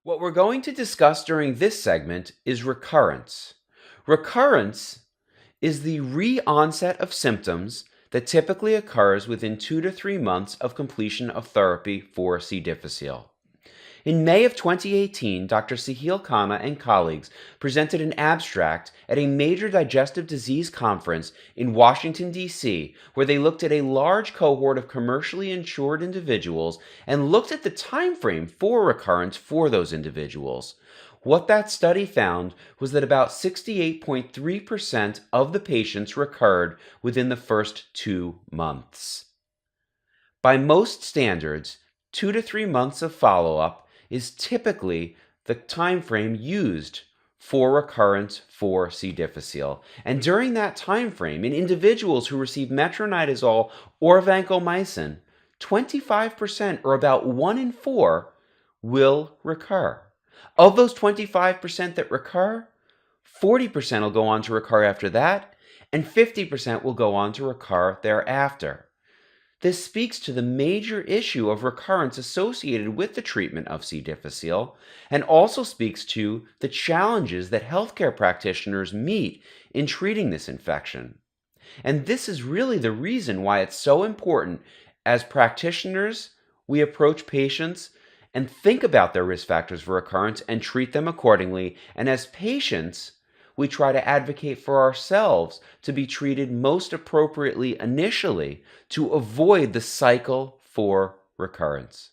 What we're going to discuss during this segment is recurrence. Recurrence is the re-onset of symptoms that typically occurs within 2 to 3 months of completion of therapy for C. difficile. In May of 2018, Dr. Sahil Khanna and colleagues presented an abstract at a major digestive disease conference in Washington, D.C., where they looked at a large cohort of commercially insured individuals and looked at the time frame for recurrence for those individuals. What that study found was that about 68.3% of the patients recurred within the first 2 months. By most standards, 2 to 3 months of follow-up is typically the time frame used for recurrence for C. difficile. And during that time frame, in individuals who receive metronidazole or vancomycin, 25%, or about 1 in 4, will recur. Of those 25% that recur, 40% will go on to recur after that, and 50% will go on to recur thereafter. This speaks to the major issue of recurrence associated with the treatment of C. difficile, and also speaks to the challenges that healthcare practitioners meet in treating this infection. And this is really the reason why it's so important as practitioners we approach patients and think about their risk factors for recurrence and treat them accordingly, and as patients we try to advocate for ourselves to be treated most appropriately initially to avoid the cycle for recurrence.